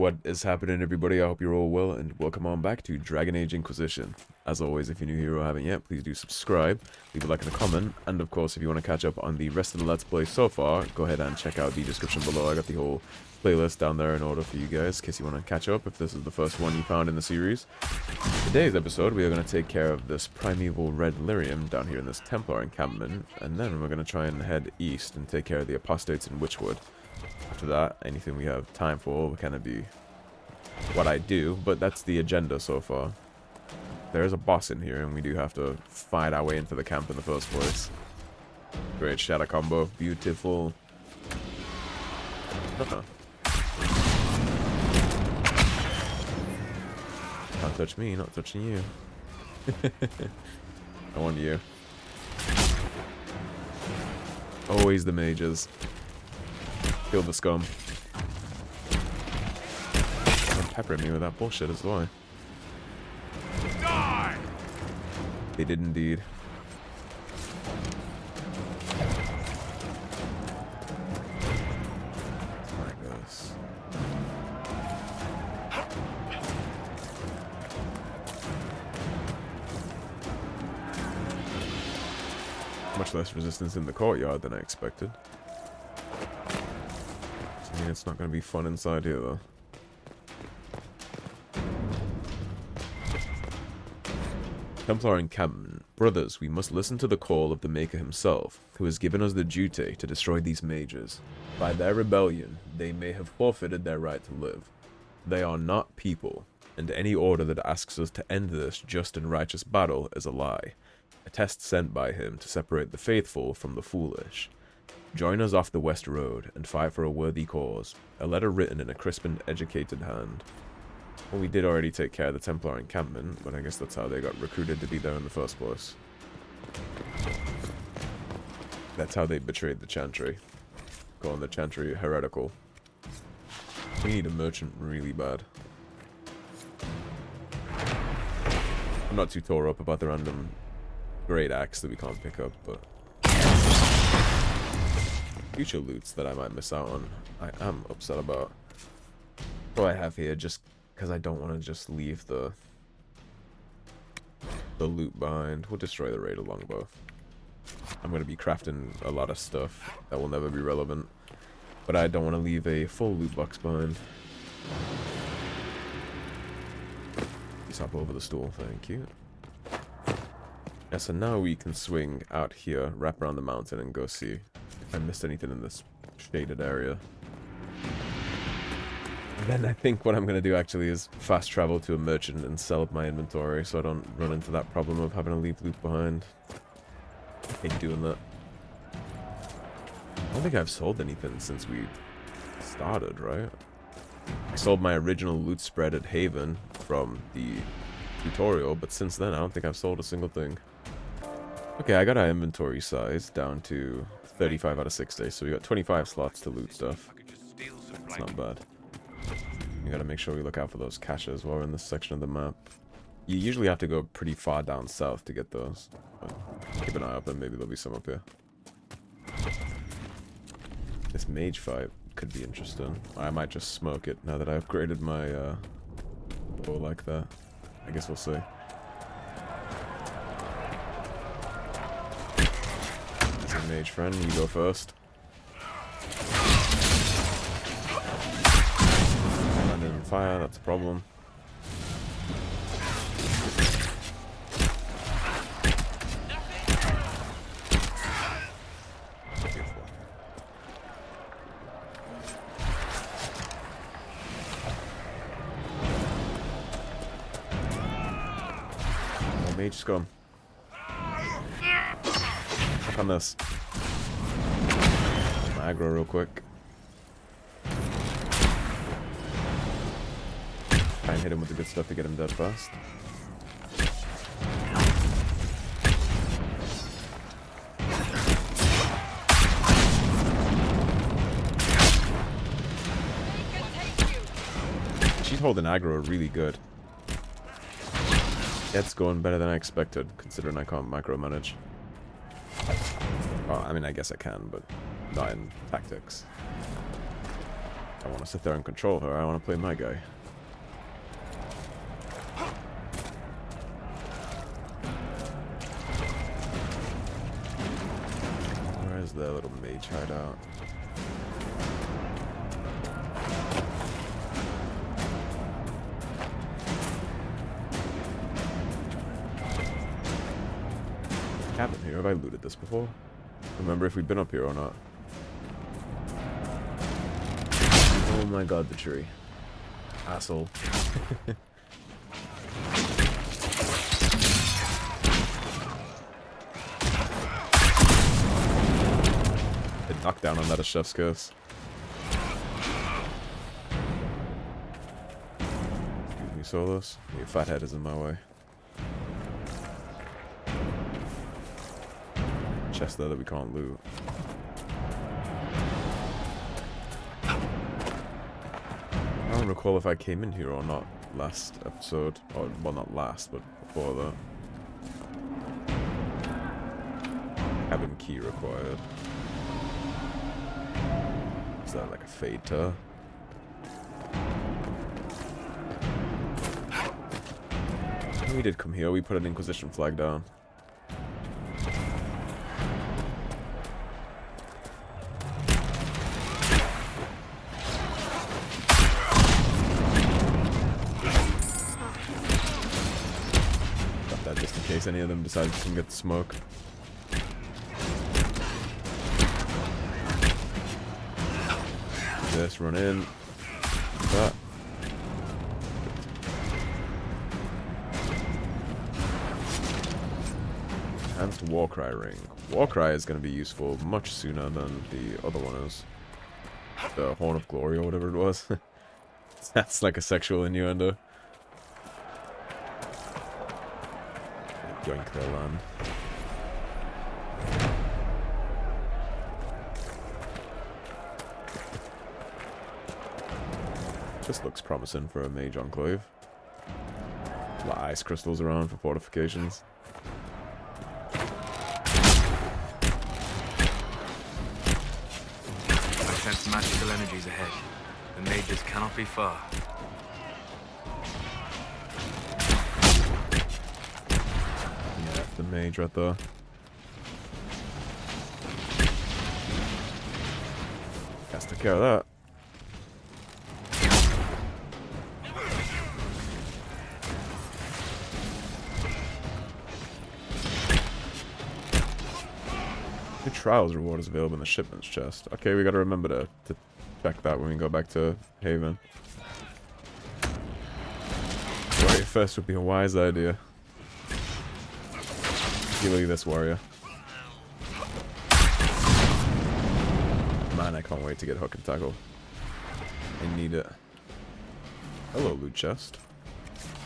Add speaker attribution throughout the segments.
Speaker 1: What is happening, everybody? I hope you're all well, and welcome on back to Dragon Age Inquisition. As always, if you're new here or haven't yet, please do subscribe, leave a like and a comment, and of course, if you want to catch up on the rest of the Let's Play so far, go ahead and check out the description below. I got the whole playlist down there in order for you guys, in case you want to catch up if this is the first one you found in the series. Today's episode, we are going to take care of this primeval red Lyrium down here in this Templar encampment, and then we're going to try and head east and take care of the Apostates in Witchwood. After that, anything we have time for will kind of be what I do, but that's the agenda so far. There's a boss in here, and we do have to fight our way into the camp in the first place. Great shadow combo, beautiful. Can't touch me, not touching you. I want you. Always the mages. Kill the scum. Don't pepper me with that bullshit as well. Die! They did indeed. My gosh. Much less resistance in the courtyard than I expected. I mean, it's not going to be fun inside here, though. Templar encampment. Brothers, we must listen to the call of the Maker himself, who has given us the duty to destroy these mages. By their rebellion, they may have forfeited their right to live. They are not people, and any order that asks us to end this just and righteous battle is a lie. A test sent by him to separate the faithful from the foolish. Join us off the West Road and fight for a worthy cause. A letter written in a crisp and educated hand. Well, we did already take care of the Templar encampment, but I guess that's how they got recruited to be there in the first place. That's how they betrayed the Chantry. Calling the Chantry heretical. We need a merchant really bad. I'm not too tore up about the random great axe that we can't pick up, but future loots that I might miss out on, I am upset about. What I have here, just because I don't want to just leave the loot behind. We'll destroy the raided longbow. I'm going to be crafting a lot of stuff that will never be relevant, but I don't want to leave a full loot box behind. Please hop over the stool, thank you. Yeah, so now we can swing out here, wrap around the mountain, and go see if I missed anything in this shaded area. And then I think what I'm going to do actually is fast travel to a merchant and sell up my inventory so I don't run into that problem of having to leave loot behind. I hate doing that. I don't think I've sold anything since we started, right? I sold my original loot spread at Haven from the tutorial, but since then I don't think I've sold a single thing. Okay, I got our inventory size down to 35 out of 60, so we got 25 slots to loot stuff. It's not bad. We gotta make sure we look out for those caches while we're in this section of the map. You usually have to go pretty far down south to get those, but keep an eye open, maybe there'll be some up here. This mage fight could be interesting. I might just smoke it now that I upgraded my bow like that. I guess we'll see. Mage friend, you go first. Landed in fire, that's a problem. Beautiful. Oh, mage scum. Check on this. Aggro real quick. Try and hit him with the good stuff to get him dead fast. She's holding aggro really good. It's going better than I expected, considering I can't micromanage. Well, I mean, I guess I can, but not in tactics. I want to sit there and control her. I want to play my guy. Where's the little mage hideout? Cabin here. Have I looted this before? Remember if we've been up here or not? Oh my god, the tree. Asshole. It knocked down on that a chef's kiss. Excuse me, Solus. Your fat head is in my way. Chest there that we can't loot. I don't recall if I came in here or not last episode. Or, well, not last, but before that. Cabin key required. Is that like a fade to? We did come here. We put an Inquisition flag down. Just in case any of them decide to get the smoke. Just run in. That. And the Warcry ring. Warcry is going to be useful much sooner than the other one is. The Horn of Glory or whatever it was. That's like a sexual innuendo. Yoink their land. This looks promising for a mage enclave. A lot of ice crystals around for fortifications.
Speaker 2: I sense magical energies ahead. The mages cannot be far.
Speaker 1: The mage right there. Has to care of that. New trials reward is available in the shipment's chest. Okay, we gotta remember to check that when we go back to Haven. Warrior first would be a wise idea. Particularly this warrior. Man, I can't wait to get hook and tackle. I need it. Hello, loot chest.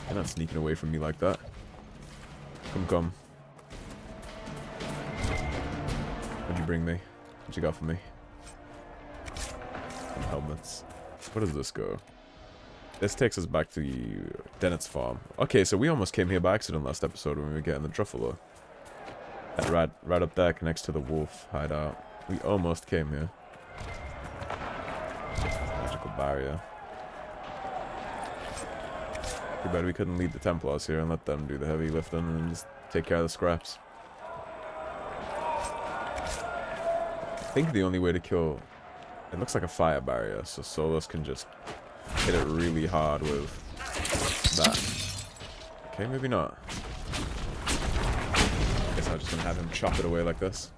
Speaker 1: You're not sneaking away from me like that. Come, come. What'd you bring me? What you got for me? Some helmets. Where does this go? This takes us back to Dennett's farm. Okay, so we almost came here by accident last episode when we were getting the Truffalo. That right up there connects to the wolf hideout. We almost came here. Magical barrier. Too bad we couldn't leave the Templars here and let them do the heavy lifting and just take care of the scraps. I think the only way to kill... It looks like a fire barrier, so Solus can just hit it really hard with that. Okay, maybe not. I'm just gonna have him chop it away like this.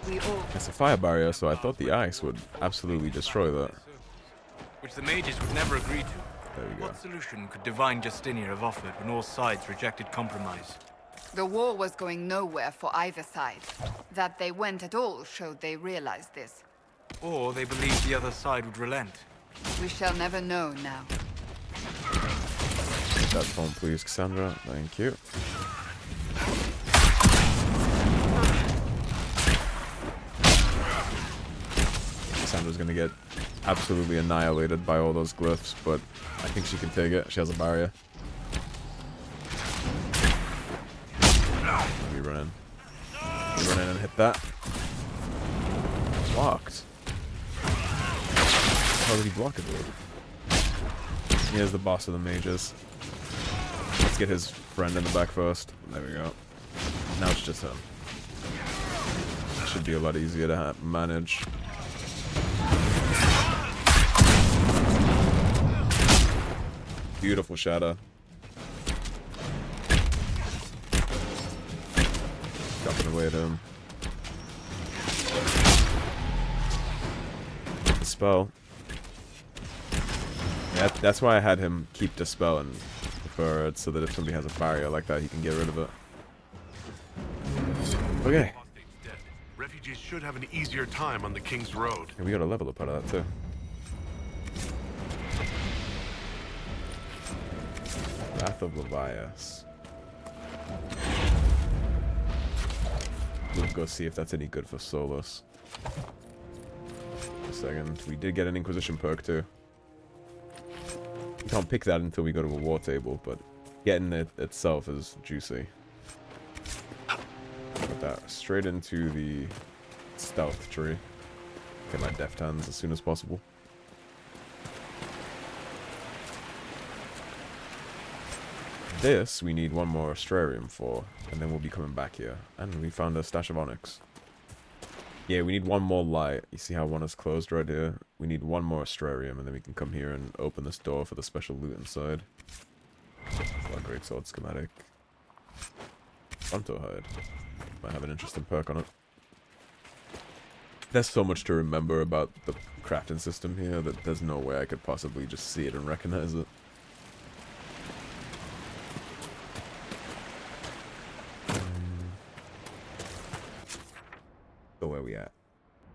Speaker 1: It's a fire barrier, so I thought the ice would absolutely destroy that.
Speaker 2: Which the mages would never agree to.
Speaker 1: There we go.
Speaker 2: What solution could divine Justinia have offered when all sides rejected compromise?
Speaker 3: The war was going nowhere for either side. That they went at all showed they realized this.
Speaker 2: Or they believed the other side would relent.
Speaker 3: We shall never know now.
Speaker 1: That phone, please, Cassandra. Thank you. Cassandra's gonna get absolutely annihilated by all those glyphs, but I think she can take it. She has a barrier. Let me run in. Let me run in and hit that. Locked. How did he block it? He is the boss of the mages. Let's get his friend in the back first. There we go. Now it's just him. Should be a lot easier to manage. Beautiful shadow. Dropping away at him. Dispel. Yeah, that's why I had him keep Dispel and prefer it, so that if somebody has a barrier like that, he can get rid of it. Okay.
Speaker 4: Apostates dead. Refugees should have an easier time on the King's Road.
Speaker 1: And we got a level up out of that too. Wrath of Levias. We'll go see if that's any good for Solus. A second. We did get an Inquisition perk too. We can't pick that until we go to a war table, but getting it itself is juicy. Put that straight into the stealth tree. Get my deft hands as soon as possible. This we need one more Astrarium for, and then we'll be coming back here. And we found a stash of onyx. Yeah, we need one more light. You see how one is closed right here? We need one more Astrarium, and then we can come here and open this door for the special loot inside. Oh, great sword schematic. Fronto hide. Might have an interesting perk on it. There's so much to remember about the crafting system here that there's no way I could possibly just see it and recognize it. So where we at?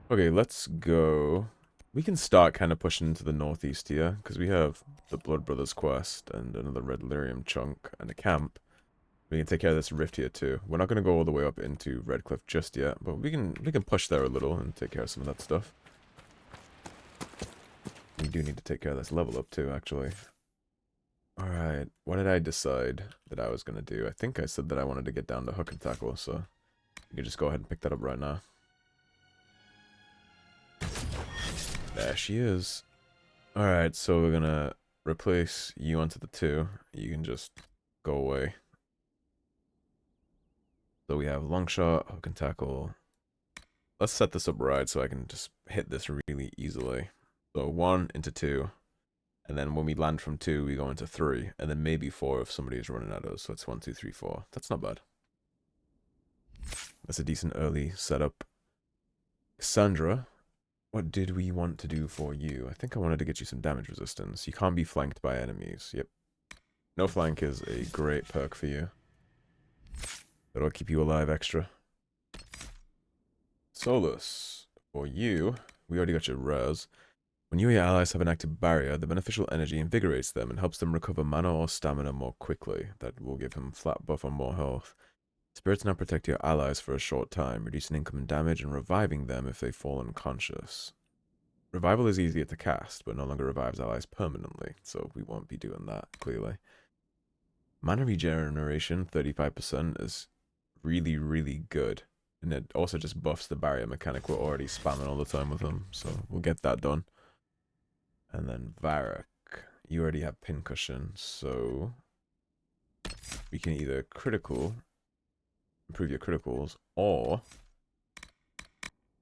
Speaker 1: Okay, let's go. We can start kind of pushing into the northeast here, because we have the Blood Brothers quest and another red Lyrium chunk and a camp. We can take care of this rift here too. We're not going to go all the way up into Redcliffe just yet, but we can push there a little and take care of some of that stuff. We do need to take care of this level up too, actually. Alright, what did I decide that I was going to do? I think I said that I wanted to get down to hook and tackle, so you can just go ahead and pick that up right now. There she is. Alright, so we're gonna replace you onto the 2. You can just go away. So we have long shot, hook and tackle. Let's set this up right so I can just hit this really easily. So 1 into 2. And then when we land from 2, we go into 3. And then maybe 4 if somebody is running at us. So it's 1, 2, 3, 4. That's not bad. That's a decent early setup. Cassandra. What did we want to do for you? I think I wanted to get you some damage resistance. You can't be flanked by enemies. Yep. No flank is a great perk for you. That'll keep you alive extra. Solus. For you, we already got your res. When you or your allies have an active barrier, the beneficial energy invigorates them and helps them recover mana or stamina more quickly. That will give him flat buff on more health. Spirits now protect your allies for a short time, reducing incoming damage and reviving them if they fall unconscious. Revival is easier to cast, but no longer revives allies permanently, so we won't be doing that, clearly. Mana regeneration, 35%, is really, really good. And it also just buffs the barrier mechanic we're already spamming all the time with him, so we'll get that done. And then Varrock, you already have pincushion, so we can either critical... improve your criticals, or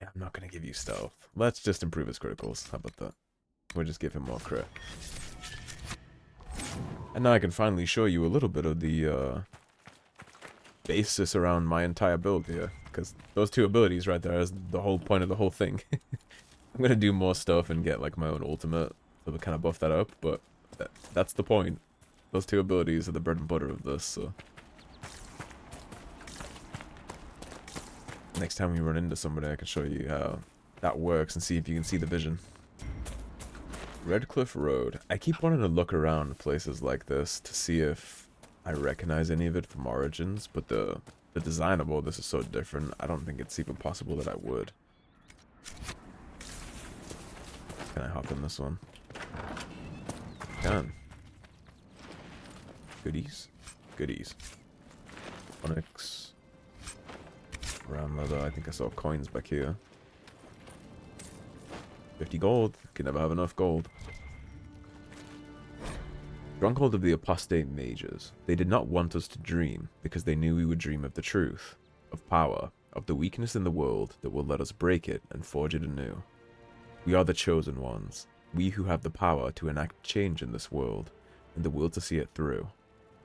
Speaker 1: yeah, I'm not going to give you stealth. Let's just improve his criticals. How about that? We'll just give him more crit. And now I can finally show you a little bit of the basis around my entire build here, because those 2 abilities right there is the whole point of the whole thing. I'm going to do more stuff and get like my own ultimate to kind of buff that up, but that's the point. Those 2 abilities are the bread and butter of this, so... next time we run into somebody, I can show you how that works and see if you can see the vision. Redcliffe Road. I keep wanting to look around places like this to see if I recognize any of it from Origins, but the design of all this is so different, I don't think it's even possible that I would. Can I hop in this one? Can. Goodies. Goodies. Onyx. Round leather. I think I saw coins back here. 50 gold. Can never have enough gold. Stronghold of the Apostate Mages. They did not want us to dream, because they knew we would dream of the truth, of power, of the weakness in the world that will let us break it and forge it anew. We are the chosen ones, we who have the power to enact change in this world, and the will to see it through.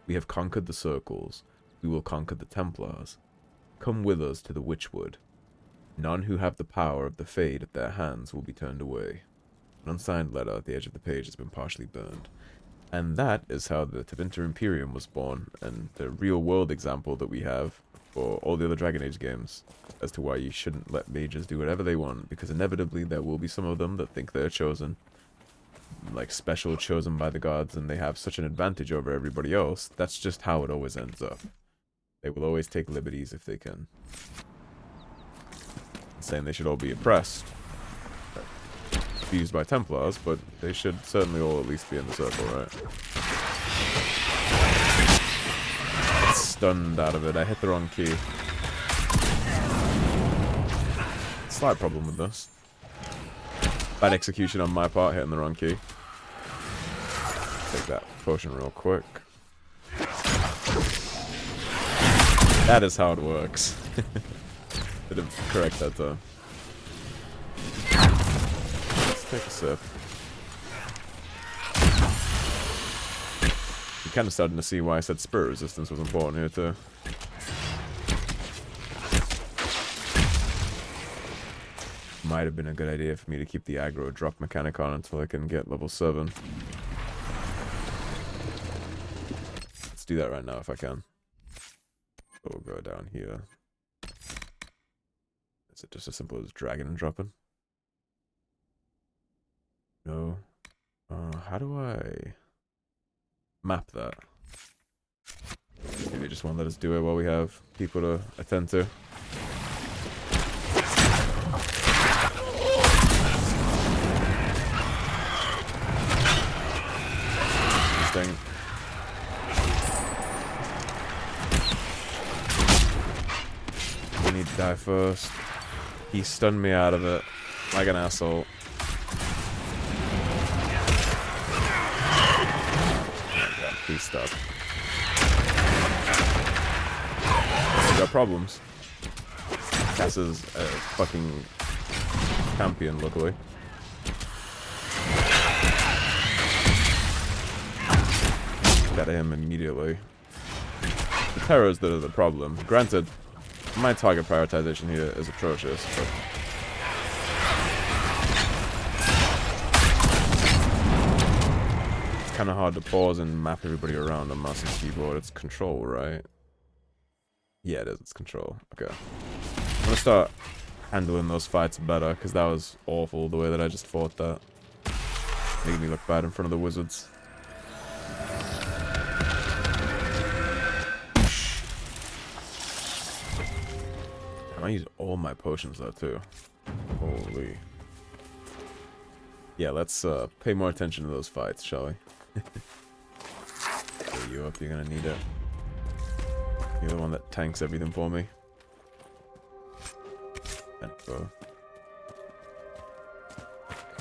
Speaker 1: We have conquered the circles, we will conquer the Templars. Come with us to the Witchwood. None who have the power of the Fade at their hands will be turned away. An unsigned letter at the edge of the page has been partially burned. And that is how the Tevinter Imperium was born, and the real-world example that we have for all the other Dragon Age games as to why you shouldn't let mages do whatever they want, because inevitably there will be some of them that think they're chosen, like special, chosen by the gods, and they have such an advantage over everybody else. That's just how it always ends up. They will always take liberties if they can. Saying they should all be oppressed, used by Templars, but they should certainly all at least be in the circle, right? Stunned out of it. I hit the wrong key. Slight problem with this. Bad execution on my part, hitting the wrong key. Take that potion real quick. That is how it works. Didn't correct that time. Take a sip. I'm kind of starting to see why I said spirit resistance was important here too. Might have been a good idea for me to keep the aggro drop mechanic on until I can get level 7. Let's do that right now if I can. So we'll go down here. Is it just as simple as dragging and dropping? No. How do I map that? Maybe they just won't let us do it while we have people to attend to. Interesting. We need to die first. He stunned me out of it like an asshole. Please stop. We got problems. Cass is a fucking champion, luckily. Got him immediately. The terrors that are the problem. Granted, my target prioritization here is atrocious, but kind of hard to pause and map everybody around on mouse and keyboard. It's control, right? Yeah, it is. It's control. Okay. I'm gonna start handling those fights better, because that was awful the way that I just fought that. Made me look bad in front of the wizards. I used all my potions though too. Holy. Yeah, let's pay more attention to those fights, shall we? Fill you up, you're gonna need it. You're the one that tanks everything for me.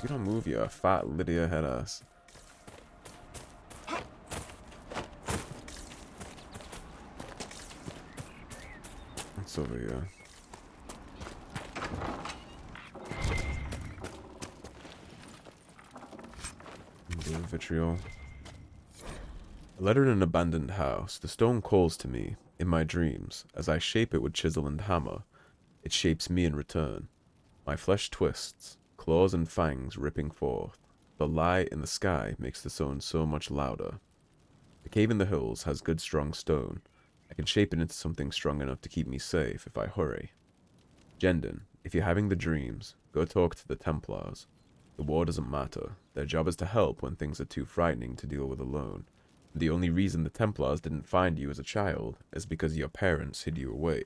Speaker 1: You don't move, you fat Lydia head ass. What's over here? Vitriol. A letter in an abandoned house. The stone calls to me, in my dreams. As I shape it with chisel and hammer, it shapes me in return. My flesh twists, claws and fangs ripping forth. The light in the sky makes the stone so much louder. The cave in the hills has good strong stone. I can shape it into something strong enough to keep me safe if I hurry. Jendon, if you're having the dreams, go talk to the Templars. The war doesn't matter. Their job is to help when things are too frightening to deal with alone. The only reason the Templars didn't find you as a child is because your parents hid you away.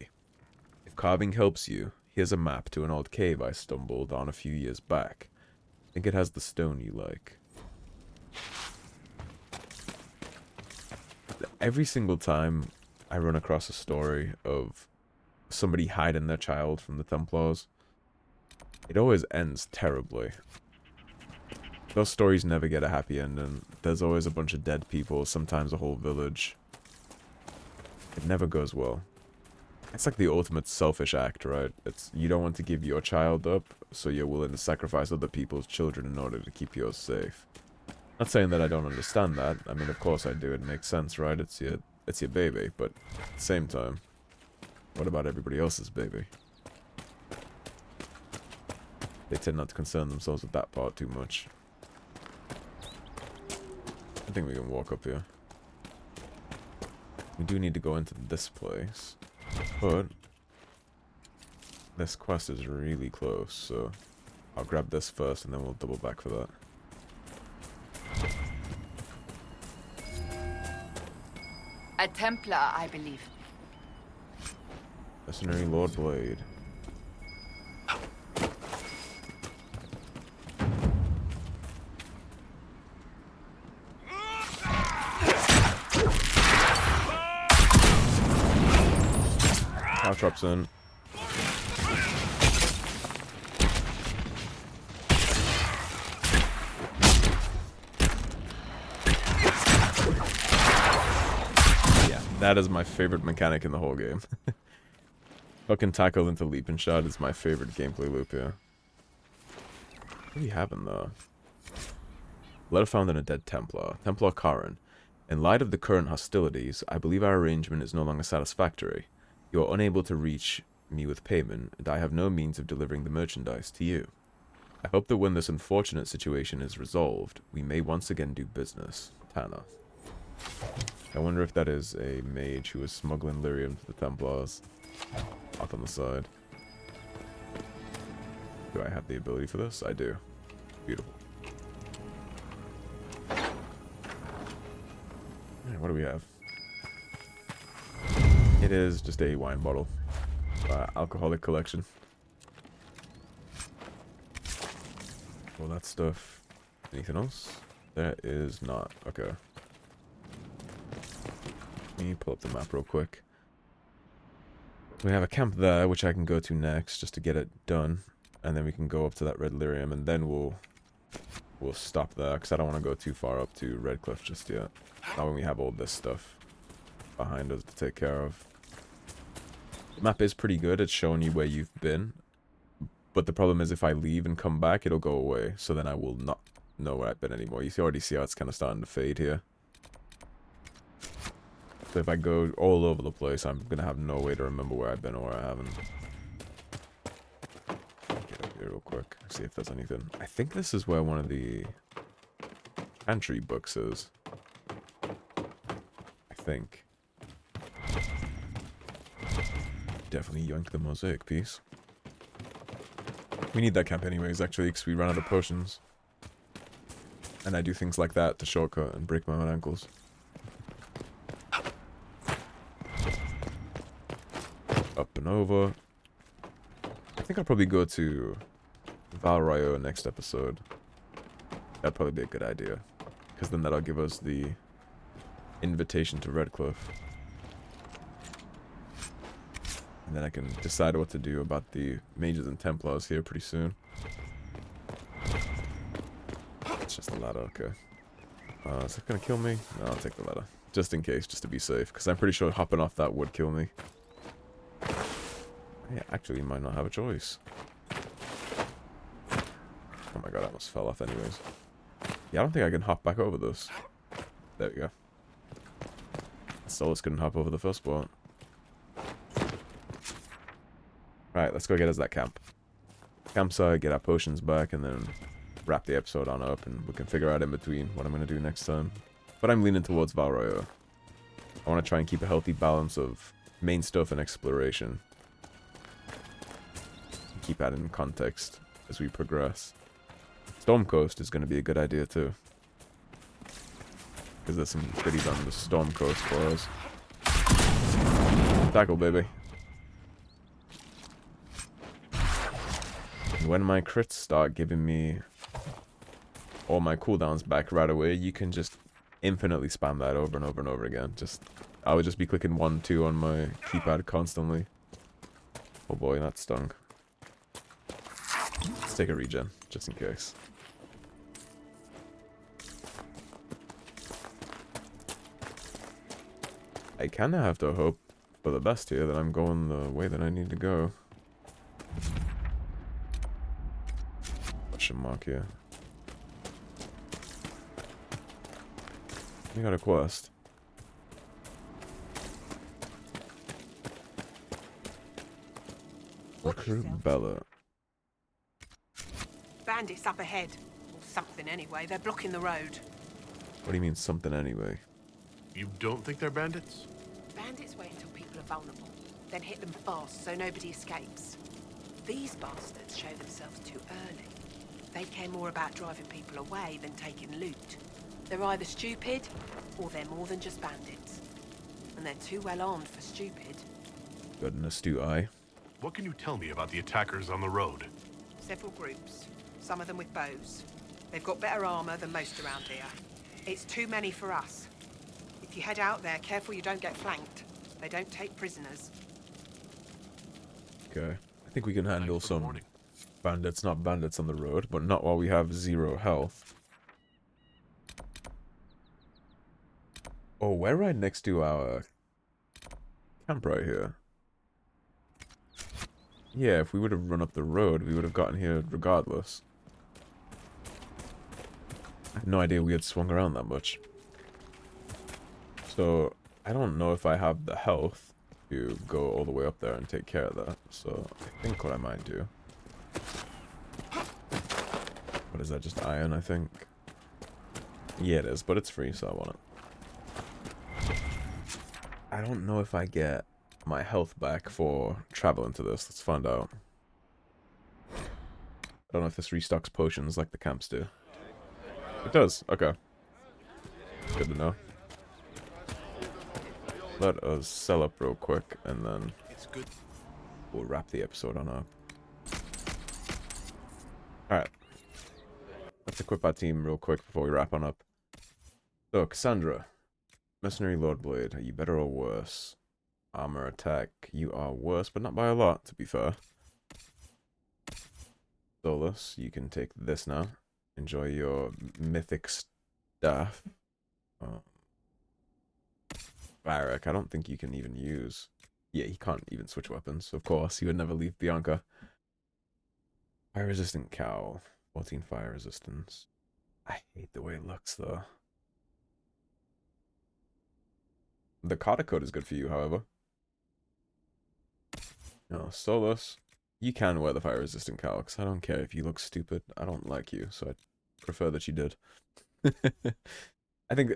Speaker 1: If carving helps you, here's a map to an old cave I stumbled on a few years back. I think it has the stone you like. Every single time I run across a story of somebody hiding their child from the Templars, it always ends terribly. Those stories never get a happy ending. There's always a bunch of dead people, sometimes a whole village. It never goes well. It's like the ultimate selfish act, right? It's you don't want to give your child up, so you're willing to sacrifice other people's children in order to keep yours safe. Not saying that I don't understand that. I mean, of course I do. It makes sense, right? It's your baby, but at the same time, what about everybody else's baby? They tend not to concern themselves with that part too much. I think we can walk up here. We do need to go into this place, but this quest is really close, so I'll grab this first and then we'll double back for that.
Speaker 3: A Templar, I believe.
Speaker 1: Mercenary Lord Blade. Caltrops in. Yeah, that is my favorite mechanic in the whole game. Fucking tackle into leap and shot is my favorite gameplay loop here. What do you have in there? Letter found in a dead Templar. Templar Karen. In light of the current hostilities, I believe our arrangement is no longer satisfactory. You are unable to reach me with payment, and I have no means of delivering the merchandise to you. I hope that when this unfortunate situation is resolved, we may once again do business. Tana. I wonder if that is a mage who is smuggling Lyrium to the Templars. Off on the side. Do I have the ability for this? I do. Beautiful. Alright, what do we have? It is just a wine bottle. Alcoholic collection. All that stuff. Anything else? There is not. Okay. Let me pull up the map real quick. We have a camp there, which I can go to next, just to get it done. And then we can go up to that red lyrium, and then we'll stop there, because I don't want to go too far up to Redcliffe just yet. Not when we have all this stuff behind us to take care of. The map is pretty good at showing you where you've been, but the problem is if I leave and come back, it'll go away, so then I will not know where I've been anymore. You already see how it's kind of starting to fade here. So if I go all over the place, I'm going to have no way to remember where I've been or where I haven't. Get up here real quick, see if there's anything. I think this is where one of the pantry books is. I think. Definitely yoink the mosaic piece. We need that camp anyways, actually, because we ran out of potions. And I do things like that to shortcut and break my own ankles. Up and over. I think I'll probably go to Valrayo next episode. That'd probably be a good idea. Because then that'll give us the invitation to Redcliffe. And then I can decide what to do about the Mages and Templars here pretty soon. It's just a ladder, okay. Is that gonna kill me? No, I'll take the ladder. Just in case, just to be safe. Because I'm pretty sure hopping off that would kill me. Yeah, actually, you might not have a choice. Oh my god, I almost fell off anyways. Yeah, I don't think I can hop back over this. There we go. Solus couldn't hop over the first spot. Right, let's go get us that camp. Campsite, get our potions back, and then wrap the episode on up, and we can figure out in between what I'm going to do next time. But I'm leaning towards Valrayo. I want to try and keep a healthy balance of main stuff and exploration. Keep that in context as we progress. Storm Coast is going to be a good idea too. Because there's some goodies on the Storm Coast for us. Tackle, baby. And when my crits start giving me all my cooldowns back right away, you can just infinitely spam that over and over and over again. I would just be clicking 1, 2 on my keypad constantly. Oh boy, that stung. Let's take a regen, just in case. I kind of have to hope for the best here, that I'm going the way that I need to go. Question mark here. You got a quest. Recruit Bella.
Speaker 5: Bandits up ahead. Or something anyway. They're blocking the road.
Speaker 1: What do you mean, something anyway?
Speaker 4: You don't think they're bandits?
Speaker 5: Bandits wait until people are vulnerable, then hit them fast so nobody escapes. These bastards show themselves too early. They care more about driving people away than taking loot. They're either stupid, or they're more than just bandits. And they're too well armed for stupid.
Speaker 1: Got an astute eye.
Speaker 4: What can you tell me about the attackers on the road?
Speaker 5: Several groups, some of them with bows. They've got better armor than most around here. It's too many for us. If you head out there, careful you don't get flanked. They don't take prisoners.
Speaker 1: Okay. I think we can handle
Speaker 4: Thanks for the
Speaker 1: some
Speaker 4: warning.
Speaker 1: bandits, not bandits on the road, but not while we have 0 health. Oh, we're right next to our camp right here. Yeah, if we would have run up the road, we would have gotten here regardless. I had no idea we had swung around that much. So, I don't know if I have the health to go all the way up there and take care of that. So, I think what I might do... What is that, just iron, I think? Yeah, it is, but it's free, so I want it. I don't know if I get my health back for traveling to this. Let's find out. I don't know if this restocks potions like the camps do. It does. Okay. Good to know. Let us sell up real quick, and then
Speaker 4: It's good.
Speaker 1: we'll wrap the episode on up. Alright. Let's equip our team real quick before we wrap on up. So, Cassandra. Mercenary Lordblade. Are you better or worse? Armor attack. You are worse, but not by a lot, to be fair. Solus. You can take this now. Enjoy your mythic staff. Varric, I don't think you can even use... Yeah, he can't even switch weapons, of course. He would never leave Bianca. Fire resistant cowl. 14 fire resistance. I hate the way it looks, though. The Carter coat is good for you, however. No, Solus. You can wear the fire resistant cowl, because I don't care if you look stupid. I don't like you, so I prefer that you did. I think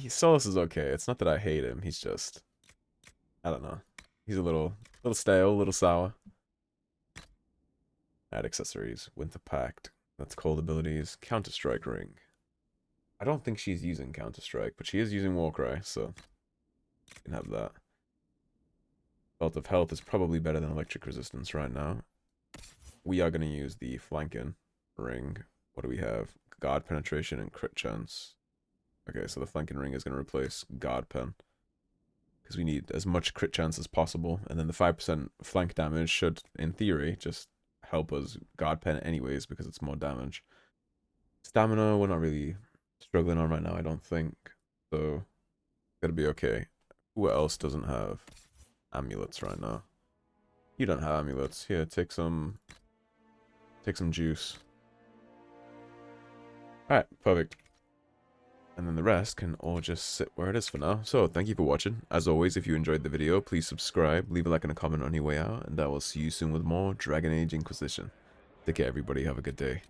Speaker 1: Solus is okay. It's not that I hate him. He's just, I don't know. He's a little stale, a little sour. Add accessories. Winter Pact. That's cold abilities. Counter-Strike ring. I don't think she's using Counter-Strike, but she is using Warcry, so you can have that. Belt of Health is probably better than Electric Resistance right now. We are going to use the Flanking ring. What do we have? Guard Penetration and Crit Chance. Okay, so the Flanking ring is going to replace Guard Pen. Because we need as much crit chance as possible. And then the 5% flank damage should, in theory, just help us Guard Pen anyways, because it's more damage. Stamina, we're not really struggling on right now, I don't think. So, gotta be okay. Who else doesn't have amulets right now? You don't have amulets. Here, take some juice. Alright, perfect. And then the rest can all just sit where it is for now. So, thank you for watching. As always, if you enjoyed the video, please subscribe, leave a like and a comment on your way out, and I will see you soon with more Dragon Age Inquisition. Take care, everybody. Have a good day.